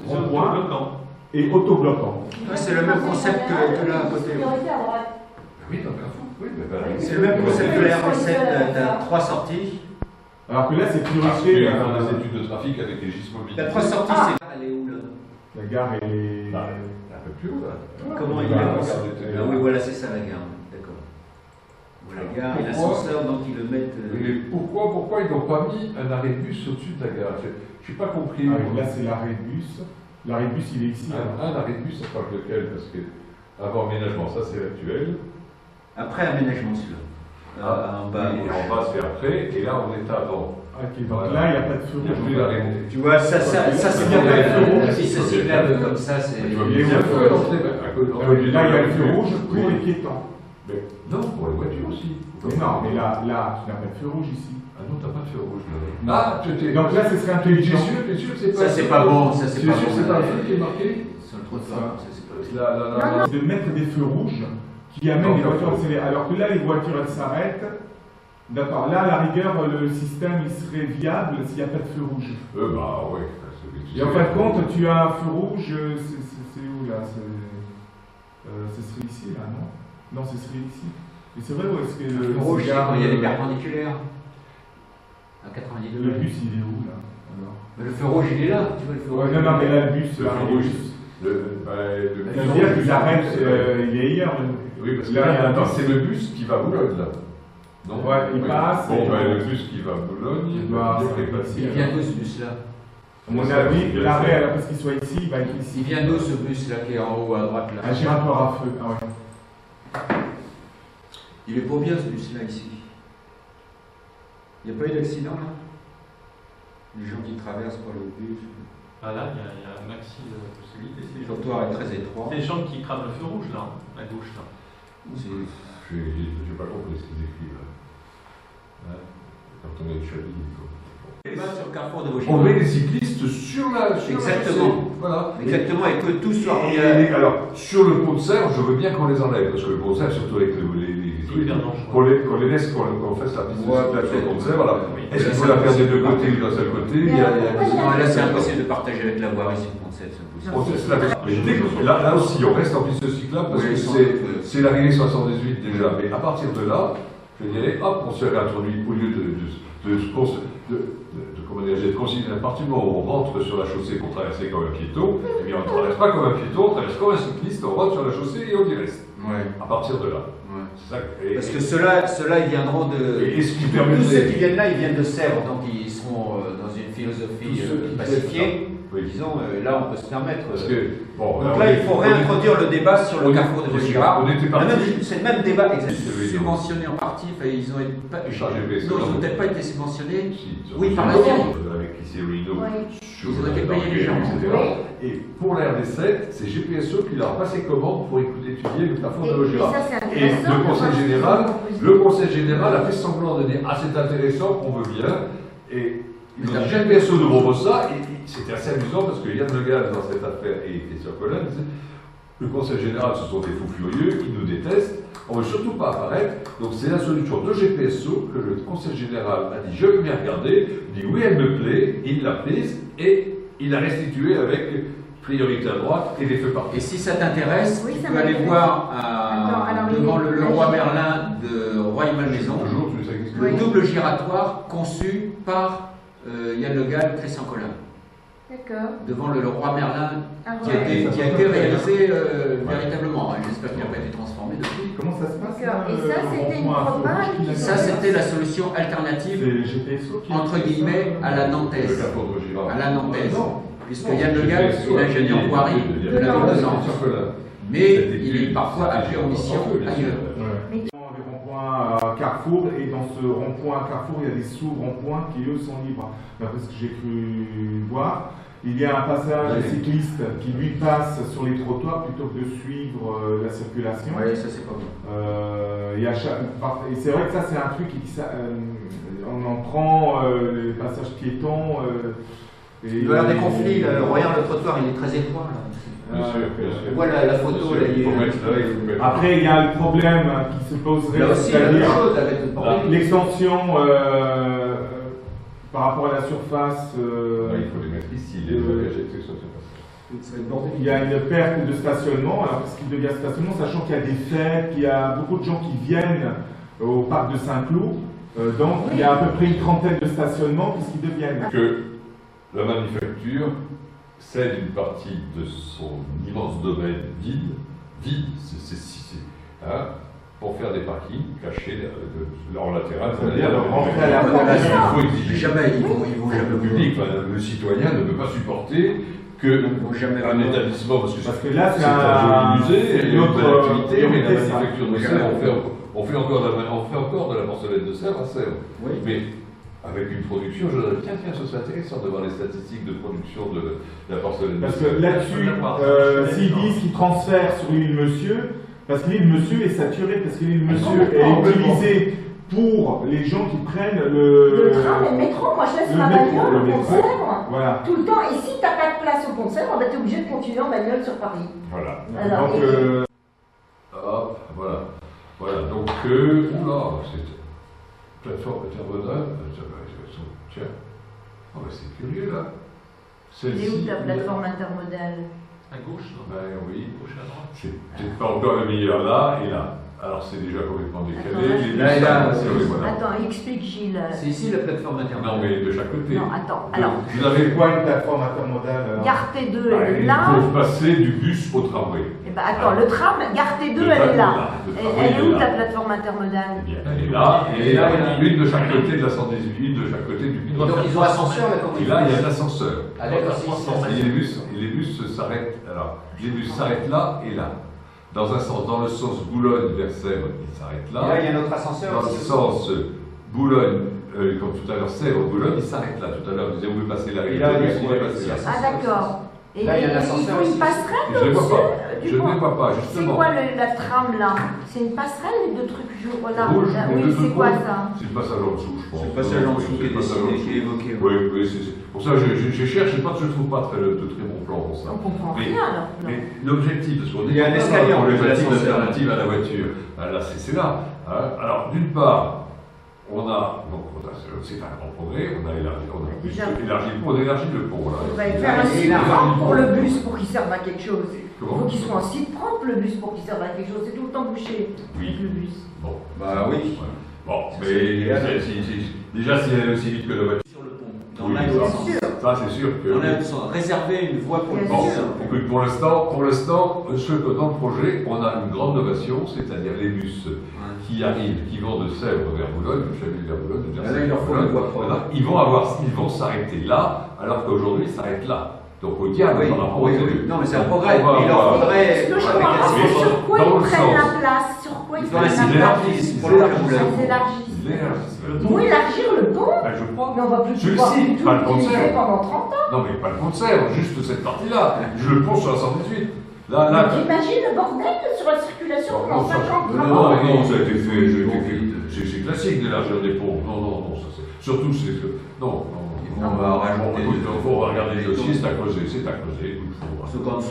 rond-point et autobloquant. C'est le même concept que là à côté. Oui, dans Carrefour, oui. C'est le même concept que la R7, tu as 3 sorties. Alors que là, c'est Parce priorité. qu'ils font des études de trafic avec les GIS mobiles. La 3 sorties, elle est où là? La gare, elle est. Un peu plus haut là. Comment il est Ah oui, voilà, c'est ça la gare. D'accord. Voilà, la gare et l'ascenseur, donc ils le mettent. Mais pourquoi ils n'ont pas mis un arrêt de bus au-dessus de la gare? Je n'ai pas compris. Ah oui, là, c'est l'arrêt de bus. L'arrêt de bus, il est ici. Un arrêt de bus, ça parle de quel? Parce que avant aménagement, ça c'est l'actuel. Après aménagement, celui-là. En bas. Et en bas, c'est après. Et là, on est avant. Ok, donc là, il n'y a pas de feu rouge. Tu vois, ça c'est bien le feu rouge. Si c'est signalable comme ça, c'est. Tu vois bien le feu à l'entrée. Là, il y a le feu rouge pour les piétons. Mais non, pour les voitures aussi. Mais non, mais là, tu n'as pas de feu rouge ici. Ah non, t'as pas de feu rouge là. Ah, donc là, ce serait intelligent. T'es sûr que c'est pas. Ça, c'est pas bon. Ça, c'est pas bon. C'est pas le feu qui est marqué sur le trottoir. Ça, c'est pas de mettre des feux rouges qui amènent les voitures accélérées. Alors que là, les voitures, elles s'arrêtent. D'accord, là, à la rigueur, le système, il serait viable s'il n'y a pas de feu rouge. Bah ouais. Et en fin de compte, tu as un feu rouge, c'est où là? Ce serait ici, là, non? Non, ce serait ici. Et c'est vrai, où est-ce que le feu rouge, c'est quand il y a des perpendiculaires. À 90 degrés. Le bus, il est où, là alors? Le feu rouge, il est là. Tu vois le feu rouge. Non, mais là, le bus, le feu rouge. Ça veut dire qu'ils arrêtent, il est hier. Oui, parce que là, c'est le bus qui va à Boulogne, là. Donc, ouais, il passe. Bon, le bus qui va à Boulogne, il vient d'où ce bus-là? À mon avis, l'arrêt, parce qu'il soit ici, il va être ici. Il vient d'où ce bus-là qui est en haut à droite là? Un giratoire à feu, ah ouais. Il est pas bien ce bus-là ici. Il n'y a pas eu d'accident là? Les gens qui traversent par le bus. Ah là, il y a un maxi de possibilités. Le trottoir est très étroit. C'est les gens qui crament le feu rouge là, à gauche là. J'ai pas compris ce qu'ils écrivent là. Hein, quand on est chaville. Sur Carrefour de Vaugirard. On met les cyclistes sur la Exactement. Voilà. Exactement, et que tout soit. Alors, sur le pont de Sèvres, je veux bien qu'on les enlève, parce que le pont de Sèvres, surtout avec les qu'on les laisse, qu'on fasse la piste de circulation au pont de Sèvres. Voilà. Est-ce qu'il faut la faire des deux côtés ou d'un seul côté? Non, là, c'est impossible de partager avec la voirie sur le pont de Sèvres. Mais là aussi, on reste en piste cyclable parce que c'est l'arrivée 78 déjà. Mais à partir de là, je dirais, hop, on se réintroduit au lieu de considérer à partir du moment où on rentre sur la chaussée pour traverser comme un piéton, eh bien on ne traverse pas comme un piéton, on traverse comme un cycliste, on rentre sur la chaussée et on y reste. Ouais. À partir de là. Ouais. C'est ça parce que ceux-là, ils viendront de. Et ce qui tous ceux qui viennent là, ils viennent de Sèvres, donc ils seront dans une philosophie pacifiée. Oui. Disons, là on peut se permettre. Parce que, bon, donc là, il faut réintroduire le débat sur le Carrefour de Vaugirard. C'est le même débat, subventionné en partie. Ils ont peut-être pas été subventionnés. Oui, par la ville. Avec lycée Rino. Ils auraient été payés légèrement. Et pour la RD7, c'est GPSO qui leur a passé commande pour étudier le Carrefour de Vaugirard. Et le conseil général a fait semblant de dire: ah, c'est intéressant, on veut bien. Et ils ont dit: GPSO nous propose ça. Et c'était assez amusant parce que Yann Le Gall, dans cette affaire, et Christian Collin, disait: le conseil général, ce sont des fous furieux, ils nous détestent, on ne veut surtout pas apparaître. Donc c'est la solution de GPSO que le conseil général a dit: je veux bien regarder. Il dit: oui, elle me plaît, il l'a prise et il l'a restituée avec priorité à droite et les feux partout. Et si ça t'intéresse, tu peux aller voir devant le Leroy Merlin de Roy-Malmaison, le double giratoire conçu par Yann Le Gall, Christian Collin. D'accord. Devant le Leroy Merlin, qui a été réalisé véritablement. J'espère qu'il n'a pas été transformé depuis. Comment ça se passe? Et ça, c'était une propale. Ça, c'était la solution alternative, entre guillemets, à la nantaise. Puisque Yann Le Gall est l'ingénieur voirie de la ville de Nantes. Mais il est parfois appelé en mission ailleurs. Des ronds-points à Carrefour, et dans ce rond-point à Carrefour, il y a des sous-ronds-points qui, eux, sont libres. D'après ce que j'ai cru voir, il y a un passage cycliste qui, lui, passe sur les trottoirs plutôt que de suivre la circulation. Oui, ça, c'est pas bon. Et c'est vrai que ça, c'est un truc en entrant, le passage piéton. Il doit y avoir des conflits. Regarde, le trottoir, il est très étroit. Bien sûr. Voilà la photo. Après, il y a le problème qui se poserait. Là aussi, il y a quelque chose avec l'extension par rapport à la surface. Il faut les mettre ici, les engagés de surface. il y a une perte de stationnement. Alors, qu'est-ce qui devient stationnement, sachant qu'il y a des fêtes, qu'il y a beaucoup de gens qui viennent au parc de Saint-Cloud. Donc, il y a à peu près une trentaine de stationnements, qu'est-ce qu'ils deviennent? Que la manufacture cède une partie de son immense domaine vide, pour faire des parkings cachés en latéral. C'est-à-dire rentrer à la fondation. Il faut exiger. Jamais, ils vont jamais Le public, le citoyen ne peut pas supporter qu'un établissement, parce que là c'est un joli musée, il y a une belle activité, mais la manufacture de Sèvres, on fait encore de la porcelaine de Sèvres à Sèvres. Oui. Mais avec une production, je dirais, tiens, ce serait intéressant de voir les statistiques de production de la porcelaine de Sèvres. Parce que là-dessus, s'ils disent qu'ils transfèrent sur l'île Monsieur, parce que l'île Monsieur est saturée, parce que l'île Monsieur est utilisée pour les gens qui prennent le tram et le métro. Moi, je laisse ma bagnole au Pont de Sèvres voilà. tout le temps. Et si tu n'as pas de place au Pont de Sèvres, tu es obligé de continuer en bagnole sur Paris. Voilà. Alors, donc, hop, voilà. Voilà, donc, oula, c'est plateforme intermodale. Tiens, oh, bah, c'est curieux là. Elle est où ta plateforme intermodale? À gauche, non? Ben oui. Gauche à droite. C'est peut-être pas encore le meilleur là et là. Alors c'est déjà complètement décalé. Attends, là et là, Attends, explique Gilles. C'est ici la plateforme intermodale. Non, mais de chaque côté. Non, attends. Alors, vous avez quoi une plateforme intermodale? Gare T2, elle est Ils là. peuvent passer du bus au tramway. Et ben attends, le tram, Gare T2, elle est là. Elle est où ta plateforme intermodale? Eh bien, elle est là, et là, il y a une de chaque côté de la 118, une de chaque côté du Donc ils ont ascenseur là, Et là, il y a un ascenseur. Avec Et les bus s'arrêtent. Alors, les bus s'arrêtent là et là. Dans un sens, dans le sens Boulogne vers Sèvres, ils s'arrêtent là. Et là, il y a notre ascenseur. Dans le sens Boulogne, comme tout à l'heure, Sèvres-Boulogne, ils s'arrêtent là. Tout à l'heure, vous disiez, vous pouvez passer la rive. là, il est ouais, passé là. Ah d'accord. Et là, il y a il l'ascenseur faut ici. une passerelle Je ne les vois pas. au-dessus Je du ne pont. les vois pas, C'est justement. quoi la trame là? C'est une passerelle de trucs là? Rouge, Oui, c'est quoi ça? C'est le passage en dessous, je pense. C'est le passage en dessous qui est dessiné, qui est évoqué. Oui, oui, c'est pour ça que je cherche, je ne trouve pas de très bon plan pour ça. On comprend Mais- rien alors. Non. Mais l'objectif, parce qu'on Il y a un escalier en l'objectif place, alternative à la voiture, là, c'est là. Hein. Alors, d'une part, c'est un grand progrès, on a élargi le pont. Là. On va faire un site propre pour le bus pour qu'il serve à quelque chose. Il Comment faut qu'il soit un site propre le bus pour qu'il serve à quelque chose. C'est tout le temps bouché Oui. avec le bus. Bon, Bah oui. ouais. Bon, mais déjà, si elle est aussi vite que la voiture. Sur le pont. Oui, ça, c'est sûr que. On a réservé une voie pour le Bien pont. sûr. Écoute, pour l'instant, dans le projet, on a une grande novation, c'est-à-dire les bus qui arrivent, qui vont de Sèvres vers Boulogne, je suis vers Boulogne, Là, il leur faut une voie propre. ils vont s'arrêter là, alors qu'aujourd'hui, ils s'arrêtent là. Donc au diable, Oui, par rapport aux oui, élus. oui. Non, mais c'est un progrès. On va Il leur avoir- faudrait. Ce que je comprends pas, c'est sur quoi dans ils le prennent la sens. place? Sur quoi ils Ils prennent la place? élargissent. Ils Pour le élargissent. Ils élargissent. Ils élargissent. Ils vont élargir le pont? Ben, je crois. Mais on va plus Je le pouvoir cite, du tout pas le pont de l'utiliser Sèvres. pendant 30 ans. Non, mais pas le pont de Sèvres, juste cette partie-là. Le pont sur la 118. Là, T'imagines le bordel sur la circulation pendant 50 non, ça a été fait. C'est classique d'élargir des ponts. Non, ça c'est. Surtout, c'est que. Non. On va rajouter. Écoute, il faut regarder les dossiers, c'est à creuser. Écoute, faut voir. Sauf qu'en dessous,